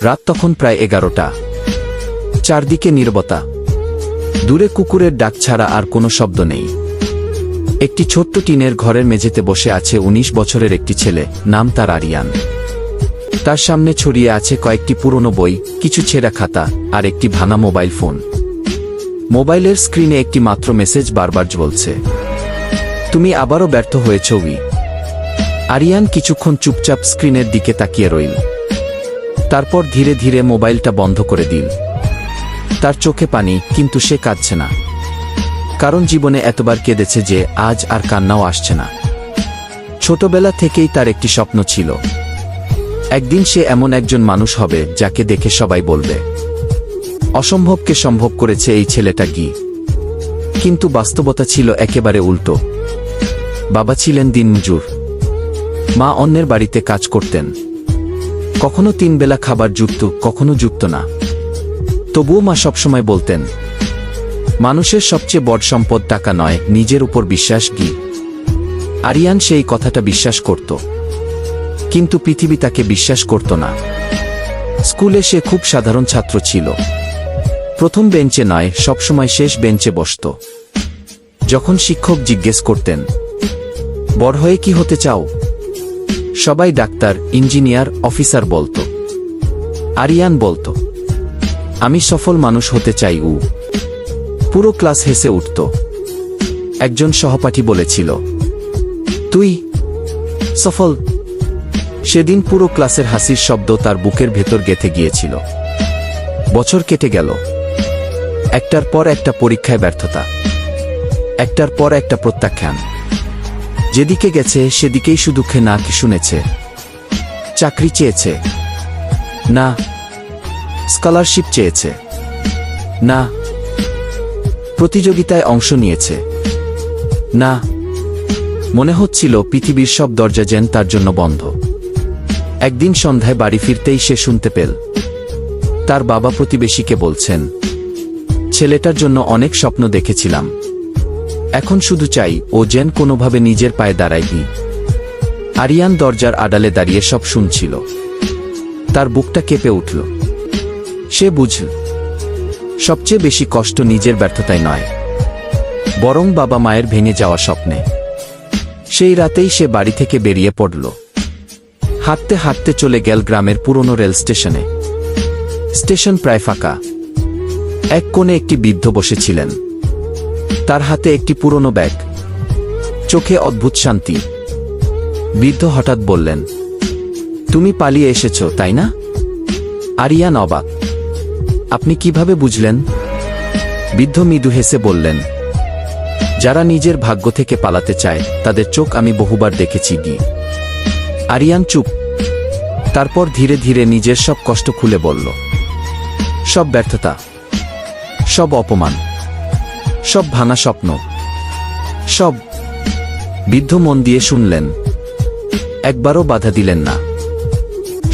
রাত তখন প্রায় 11টা। চারদিকে নীরবতা, দূরে কুকুরের ডাক ছাড়া আর কোনো শব্দ নেই। একটি ছোট্ট টিনের ঘরের মেঝেতে বসে আছে 19 বছরের একটি ছেলে, নাম তার আরিয়ান। তার সামনে ছড়িয়ে আছে কয়েকটি পুরনো বই, কিছু ছেঁড়া খাতা আর একটি ভাঙা মোবাইল ফোন। মোবাইলের স্ক্রিনে একটি মাত্র মেসেজ বারবার জ্বলছে, তুমি আবারও ব্যর্থ হয়েছ উই। আরিয়ান কিছুক্ষণ চুপচাপ স্ক্রিনের দিকে তাকিয়ে রইল। তারপর ধীরে ধীরে মোবাইলটা বন্ধ করে দিল। তার চোখে পানি, কিন্তু সে কাঁদছে না, কারণ জীবনে এতবার কেঁদেছে যে আজ আর কান্নাও আসছে না। ছোটবেলা থেকেই তার একটি স্বপ্ন ছিল, একদিন সে এমন একজন মানুষ হবে যাকে দেখে সবাই বলবে, অসম্ভবকে সম্ভব করেছে এই ছেলেটা কি। কিন্তু বাস্তবতা ছিল একেবারে উল্টো। বাবা ছিলেন দিনমজুর, মা অন্যের বাড়িতে কাজ করতেন। কখনো 3 বেলা খাবার জুটত, কখনো জুটত না। তবুও মা সবসময় বলতেন, মানুষের সবচেয়ে বড় সম্পদ টাকা নয়, নিজের উপর বিশ্বাস কি। আরিয়ান সেই কথাটা বিশ্বাস করত, কিন্তু পৃথিবী তাকে বিশ্বাস করত না। স্কুলে সে খুব সাধারণ ছাত্র ছিল, প্রথম বেঞ্চে নয়, সবসময় শেষ বেঞ্চে বসত। যখন শিক্ষক জিজ্ঞেস করতেন, বড় হয়ে কি হতে চাও, সবাই ডাক্তার, ইঞ্জিনিয়ার, অফিসার বলতো। আরিয়ান বলতো, আমি সফল মানুষ হতে চাই উ। পুরো ক্লাস হেসে উঠত। একজন সহপাঠী বলেছিল, তুই সফল। সেদিন পুরো ক্লাসের হাসির শব্দ তার বুকের ভেতর গেঁথে গিয়েছিল। বছর কেটে গেল, একটার পর একটা পরীক্ষায় ব্যর্থতা, একটার পর একটা প্রত্যাখ্যান। যেদিকে গেছে সেদিকেই শুধু না কি শুনেছে। চাকরি চেয়েছে না, স্কলারশিপ চেয়েছে না, প্রতিযোগিতায় অংশ নিয়েছে না। মনে হচ্ছিল পৃথিবীর সব দরজা যেন তার জন্য বন্ধ। একদিন সন্ধ্যায় বাড়ি ফিরতেই সে শুনতে পেল, তার বাবা প্রতিবেশীকে বলছেন, ছেলেটার জন্য অনেক স্বপ্ন দেখেছিলাম, এখন শুধু চাই ও যেন কোনোভাবে নিজের পায়ে দাঁড়ায়। আরিয়ান দরজার আড়ালে দাঁড়িয়ে সব শুনছিল। তার বুকটা কেঁপে উঠল। সে বুঝল, সবচেয়ে বেশি কষ্ট নিজের ব্যর্থতায় নয়, বরং বাবা মায়ের ভেঙে যাওয়া স্বপ্নে। সেই রাতেই সে বাড়ি থেকে বেরিয়ে পড়ল। হাঁটতে হাঁটতে চলে গেল গ্রামের পুরনো রেল স্টেশনে। স্টেশন প্রায় ফাঁকা। এক কোণে একটি বৃদ্ধ বসেছিলেন, তার হাতে একটি পুরনো ব্যাগ, চোখে অদ্ভুত শান্তি। বৃদ্ধ হঠাৎ বললেন, তুমি পালিয়ে এসেছ তাই না? আরিয়ান অবাক, আপনি কিভাবে বুঝলেন? বৃদ্ধ মৃদু হেসে বললেন, যারা নিজের ভাগ্য থেকে পালাতে চায় তাদের চোখ আমি বহুবার দেখেছি গি। আরিয়ান চুপ। তারপর ধীরে ধীরে নিজের সব কষ্ট খুলে বলল, সব ব্যর্থতা, সব অপমান, সব ভাঙা স্বপ্ন, সব। বৃদ্ধ মন দিয়ে শুনলেন, একবারও বাধা দিলেন না।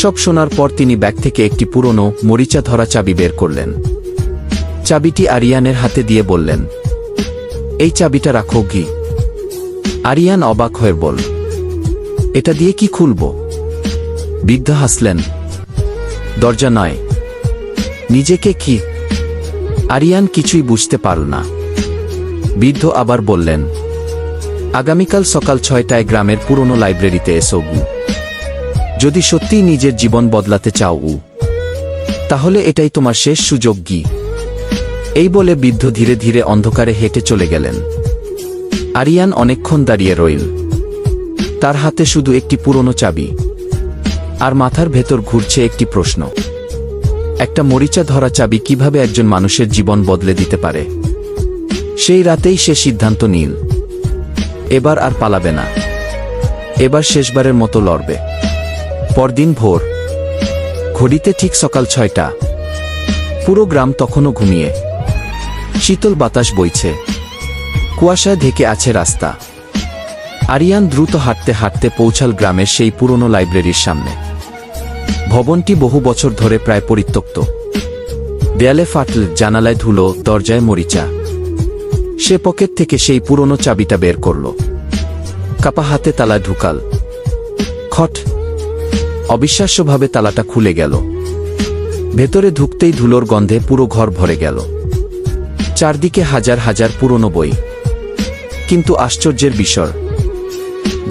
সব শোনার পর তিনি ব্যাগ থেকে একটি পুরনো মরিচা ধরা চাবি বের করলেন। চাবিটি আরিয়ানের হাতে দিয়ে বললেন, এই চাবিটা রাখো গি। আরিয়ান অবাক হয়ে বল, এটা দিয়ে কি খুলব? বৃদ্ধ হাসলেন, দরজা নয়, নিজেকে। কি? আরিয়ান কিছুই বুঝতে পারল না। বৃদ্ধ আবার বললেন, আগামীকাল সকাল 6টায় গ্রামের পুরনো লাইব্রেরিতে এসো উ। যদি সত্যিই নিজের জীবন বদলাতে চাও উ, তাহলে এটাই তোমার শেষ সুযোগ গি। এই বলে বৃদ্ধ ধীরে ধীরে অন্ধকারে হেঁটে চলে গেলেন। আরিয়ান অনেকক্ষণ দাঁড়িয়ে রইল। তার হাতে শুধু একটি পুরনো চাবি, আর মাথার ভেতর ঘুরছে একটি প্রশ্ন, একটা মরিচা ধরা চাবি কিভাবে একজন মানুষের জীবন বদলে দিতে পারে? সেই রাতেই সে সিদ্ধান্ত নিল, এবার আর পালাবে না, এবার শেষবারের মতো লড়বে। পরদিন ভোর, ঘড়িতে ঠিক সকাল 6টা। পুরো গ্রাম তখনও ঘুমিয়ে। শীতল বাতাস বইছে, কুয়াশায় ঢেকে আছে রাস্তা। আরিয়ান দ্রুত হাঁটতে হাঁটতে পৌঁছাল গ্রামের সেই পুরনো লাইব্রেরির সামনে। ভবনটি বহু বছর ধরে প্রায় পরিত্যক্ত। দেয়ালে ফাটল, জানালায় ধুলো, দরজায় মরিচা। সে পকেট থেকে সেই পুরনো চাবিটা বের করল, কাপা হাতে তালা ঢুকাল। খট! অবিশ্বাস্যভাবে তালাটা খুলে গেল। ভেতরে ঢুকতেই ধুলোর গন্ধে পুরো ঘর ভরে গেল। চারদিকে হাজার হাজার পুরনো বই, কিন্তু আশ্চর্যের বিষয়,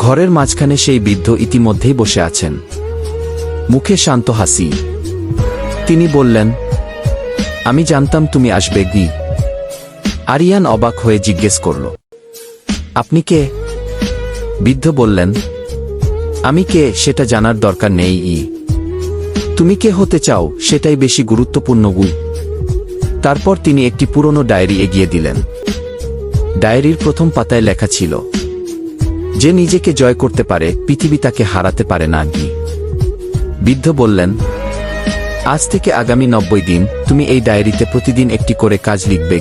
ঘরের মাঝখানে সেই বৃদ্ধ ইতিমধ্যেই বসে আছেন, মুখে শান্ত হাসি। তিনি বললেন, আমি জানতাম তুমি আসবে গি। আরিয়ান অবাক হয়ে জিজ্ঞেস করল, আপনি কে? বৃদ্ধ বললেন, আমি কে সেটা জানার দরকার নেই। তুমি কে হতে চাও সেটাই বেশি গুরুত্বপূর্ণ। তারপর তিনি একটি পুরনো ডায়েরি এগিয়ে দিলেন। ডায়েরির প্রথম পাতায় লেখা ছিল, যে নিজেকে জয় করতে পারে পৃথিবী তাকে হারাতে পারে না। বৃদ্ধ বললেন, আজ থেকে আগামী 90 দিন তুমি এই ডায়েরিতে প্রতিদিন একটি করে কাজ লিখবে।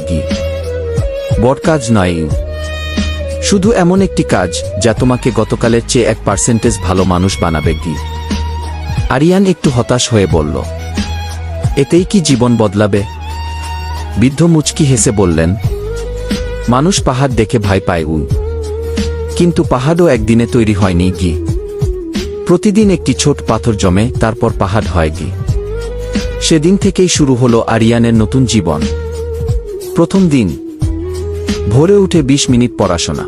বড় কাজ নয়, শুধু এমন একটি কাজ যা তোমাকে গতকালের চেয়ে 1% ভালো মানুষ বানাবে। আরিয়ান একটু হতাশ হয়ে বলল, এতেই কি জীবন বদলাবে? বৃদ্ধ মুচকি হেসে বললেন, মানুষ পাহাড় দেখে ভয় পায়, কিন্তু পাহাড়ও একদিনে তৈরি হয়নি। প্রতিদিন একটি ছোট পাথর জমে, তারপর পাহাড় হয়। সেদিন থেকেই শুরু হলো আরিয়ানের নতুন জীবন। প্রথম দিন, ভোরে উঠে 20 মিনিট পড়াশোনা।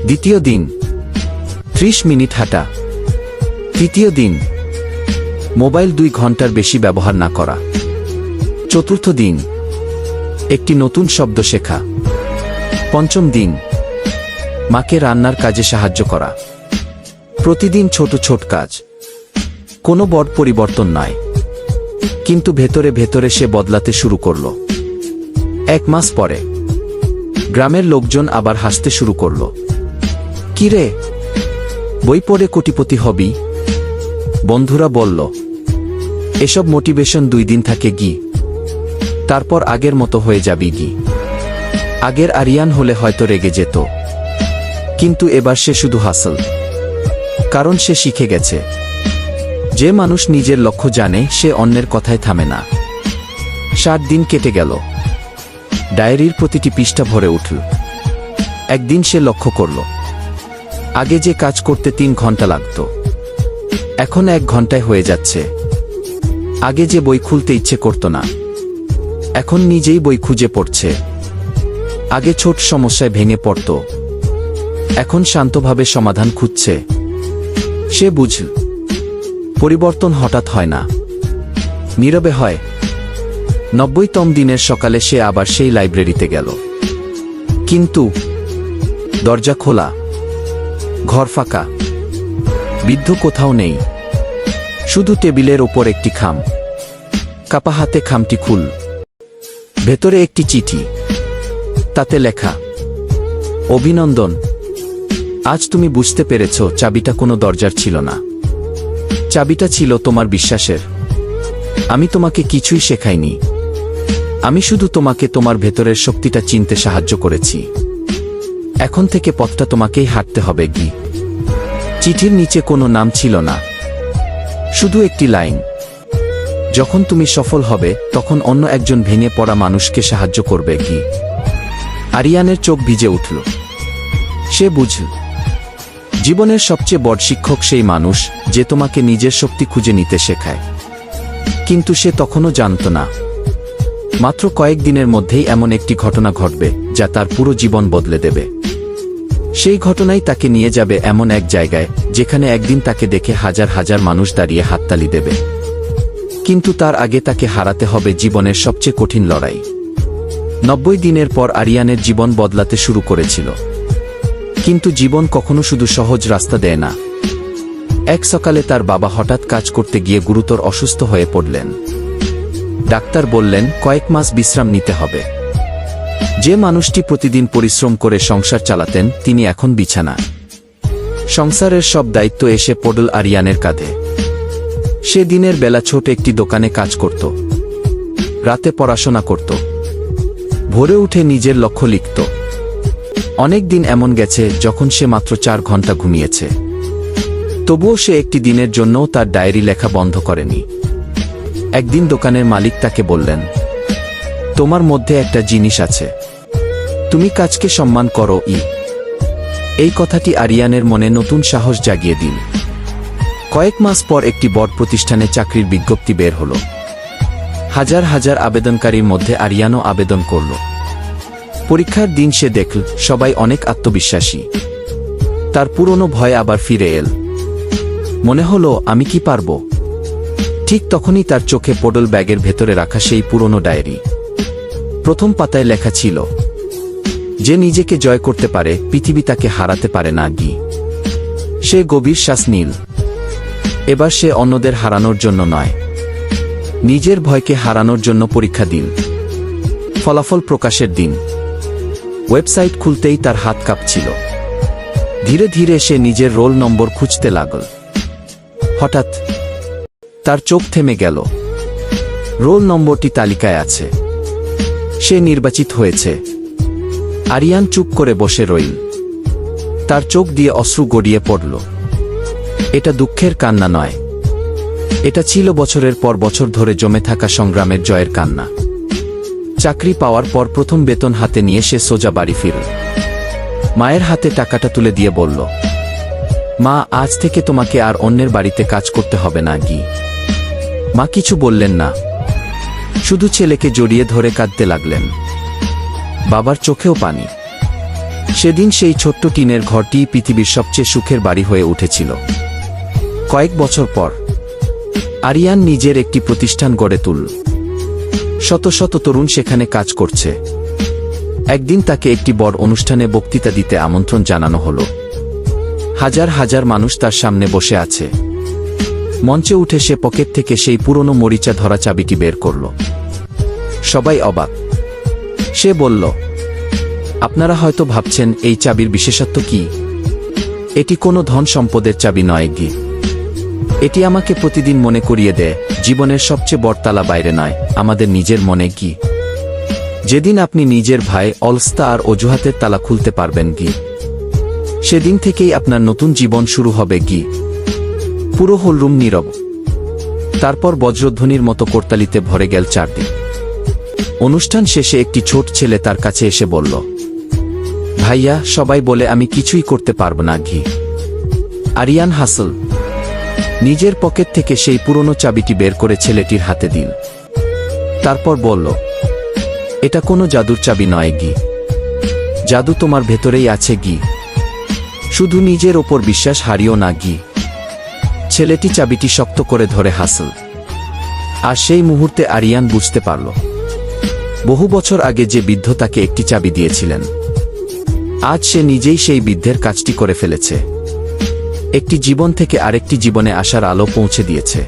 দ্বিতীয় দিন, 30 মিনিট হাঁটা। তৃতীয় দিন, মোবাইল 2 ঘন্টার বেশি ব্যবহার না করা। চতুর্থ দিন, একটি নতুন শব্দ শেখা। পঞ্চম দিন, মাকে রান্নার কাজে সাহায্য করা। প্রতিদিন ছোট ছোট কাজ, কোনো বড় পরিবর্তন নয়, কিন্তু ভেতরে ভেতরে সে বদলাতে শুরু করল। 1 মাস পরে গ্রামের লোকজন আবার হাসতে শুরু করল, কিরে, বই পড়ে কোটিপতি হবি? বন্ধুরা বলল, এসব মোটিভেশন 2 দিন থাকে, তারপর আগের মতো হয়ে যাবি। আগের আরিয়ান হলে হয়তো রেগে যেত, কিন্তু এবার সে শুধু হাসল, কারণ সে শিখে গেছে, যে মানুষ নিজের লক্ষ্য জানে সে অন্যের কথায় থামে না। 7 দিন কেটে গেল, ডায়েরির প্রতিটি পৃষ্ঠা ভরে উঠল। একদিন সে লক্ষ্য করল, আগে যে কাজ করতে 3 ঘন্টা লাগত, এখন 1 ঘন্টায় হয়ে যাচ্ছে। আগে যে বই খুলতে ইচ্ছে করত না, এখন নিজেই বই খুঁজে পড়ছে। আগে ছোট সমস্যায় ভেঙে পড়ত, এখন শান্তভাবে সমাধান খুঁজছে। সে বুঝল, পরিবর্তন হঠাৎ হয় না, নীরবে হয়। 90তম দিনের সকালে সে আবার সেই লাইব্রেরিতে গেল, কিন্তু দরজা খোলা, ঘর ফাঁকা, বৃদ্ধ কোথাও নেই। শুধু টেবিলের ওপর একটি খাম, কাপা হাতে খামটি খুল। ভেতরে একটি চিঠি, তাতে লেখা, অভিনন্দন, আজ তুমি বুঝতে পেরেছ চাবিটা কোনো দরজার ছিল না, চাবিটা ছিল তোমার বিশ্বাসের। আমি তোমাকে কিছুই শেখাইনি, আমি শুধু তোমাকে তোমার ভেতরের শক্তিটা চিনতে সাহায্য করেছি। এখন থেকে পথটা তোমাকেই হাঁটতে হবে। চিঠির নিচে কোনো নাম ছিল না, শুধু একটি লাইন, যখন তুমি সফল হবে তখন অন্য একজন ভেঙে পড়া মানুষকে সাহায্য করবে। আরিয়ানের চোখ ভিজে উঠল। সে বুঝল, জীবনের সবচেয়ে বড় শিক্ষক সেই মানুষ যে তোমাকে নিজের শক্তি খুঁজে নিতে শেখায়। কিন্তু সে তখনও জানত না, মাত্র কয়েক দিনের মধ্যেই এমন একটি ঘটনা ঘটবে যা তার পুরো জীবন বদলে দেবে। সেই ঘটনাই তাকে নিয়ে যাবে এমন এক জায়গায় যেখানে একদিন তাকে দেখে হাজার হাজার মানুষ দাঁড়িয়ে হাততালি দেবে। কিন্তু তার আগে তাকে হারাতে হবে জীবনের সবচেয়ে কঠিন লড়াই। 90 দিনের পর আরিয়ানের জীবন বদলাতে শুরু করেছিল, কিন্তু জীবন কখনো শুধু সহজ রাস্তা দেয় না। এক সকালে তার বাবা হঠাৎ কাজ করতে গিয়ে গুরুতর অসুস্থ হয়ে পড়লেন। ডাক্তার বললেন কয়েক মাস বিশ্রাম নিতে হবে। যে মানুষটি প্রতিদিন পরিশ্রম করে সংসার চালাতেন তিনি এখন বিছানা। সংসারের সব দায়িত্ব এসে পড়ল আরিয়ানের কাঁধে। সে দিনের বেলা ছোট একটি দোকানে কাজ করত, রাতে পড়াশোনা করত, ভোরে উঠে নিজের লক্ষ্য লিখত। অনেক দিন এমন গেছে যখন সে মাত্র 4 ঘন্টা ঘুমিয়েছে, তবুও সে একটি দিনের জন্যও তার ডায়েরি লেখা বন্ধ করেনি। একদিন দোকানের মালিক তাকে বললেন, তোমার মধ্যে একটা জিনিস আছে, তুমি কাজকে সম্মান করো। এই কথাটি আরিয়ানের মনে নতুন সাহস জাগিয়ে দিল। কয়েক মাস পর একটি বড় প্রতিষ্ঠানে চাকরির বিজ্ঞপ্তি বের হলো। হাজার হাজার আবেদনকারীর মধ্যে আরিয়ানও আবেদন করল। পরীক্ষার দিন সে দেখল সবাই অনেক আত্মবিশ্বাসী। তার পুরনো ভয় আবার ফিরে এল। মনে হলো আমি কি পারব? ঠিক তখনই তার চোখে পড়ল ব্যাগের ভেতরে রাখা সেই পুরনো ডায়েরি। প্রথম পাতায় লেখা ছিল, যে নিজেকে জয় করতে পারে পৃথিবী তাকে হারাতে পারে না গি। সে গভীর শ্বাস নিল। এবার সে অন্যদের হারানোর জন্য নয়, নিজের ভয়কে হারানোর জন্য পরীক্ষা দিল। ফলাফল প্রকাশের দিন। ওয়েবসাইট খুলতেই তার হাত কাঁপছিল। ধীরে ধীরে সে নিজের রোল নম্বর খুঁজতে লাগল। হঠাৎ তার চোখ থেমে গেল। রোল নম্বরটি তালিকায় আছে। সে নির্বাচিত হয়েছে। আরিয়ান চুপ করে বসে রইল। তার চোখ দিয়ে অশ্রু গড়িয়ে পড়ল। এটা দুঃখের কান্না নয়, এটা ছিল বছরের পর বছর ধরে জমে থাকা সংগ্রামের জয়ের কান্না। চাকরি পাওয়ার পর প্রথম বেতন হাতে নিয়ে সে সোজা বাড়ি ফিরল। মায়ের হাতে টাকাটা তুলে দিয়ে বলল, মা, আজ থেকে তোমাকে আর অন্যের বাড়িতে কাজ করতে হবে না গি। মা কিছু বললেন না, শুধু ছেলেকে জড়িয়ে ধরে কাঁদতে লাগলেন। বাবার চোখেও পানি। সেদিন সেই ছোট্ট টিনের ঘরটি পৃথিবীর সবচেয়ে সুখের বাড়ি হয়ে উঠেছিল। কয়েক বছর পর আরিয়ান নিজের একটি প্রতিষ্ঠান গড়ে তুলল। শত শত তরুণ সেখানে কাজ করছে। একদিন তাকে একটি বড় অনুষ্ঠানে বক্তৃতা দিতে আমন্ত্রণ জানানো হলো। হাজার হাজার মানুষ তার সামনে বসে আছে। মঞ্চে উঠে সে পকেট থেকে সেই পুরনো মরিচা ধরা চাবিটি বের করল। সবাই অবাক। সে বলল, আপনারা হয়তো ভাবছেন এই চাবির বিশেষত্ব কি? এটি কোনো ধন সম্পদের চাবি নয় গি। এটি আমাকে প্রতিদিন মনে করিয়ে দেয় জীবনের সবচেয়ে বড় তালা বাইরে নয়, আমাদের নিজের মনে গি। যেদিন আপনি নিজের ভয়, অলস্তা আর অজুহাতের তালা খুলতে পারবেন গি, সেদিন থেকেই আপনার নতুন জীবন শুরু হবে গি। পুরো হলরুম নীরব। তারপর বজ্রধ্বনির মতো করতালিতে ভরে গেল চারদিক। অনুষ্ঠান শেষে একটি ছোট ছেলে তার কাছে এসে বলল, ভাইয়া, সবাই বলে আমি কিছুই করতে পারব না ঘি। আরিয়ান হাসল। নিজের পকেট থেকে সেই পুরনো চাবিটি বের করে ছেলেটির হাতে দিল। তারপর বলল, এটা কোনো জাদুর চাবি নয় গি। জাদু তোমার ভেতরেই আছে গি। শুধু নিজের ওপর বিশ্বাস হারিও না গি। ছেলেটি চাবিটি শক্ত করে ধরে হাসল। আর সেই মুহূর্তে আরিয়ান বুঝতে পারল, বহু বছর আগে যে বৃদ্ধ তাকে একটি চাবি দিয়েছিলেন, আজ সে নিজেই সেই বৃদ্ধের কাজটি করে ফেলেছে। একটি জীবন থেকে আরেকটি জীবনে আসার আলো পৌঁছে দিয়েছে।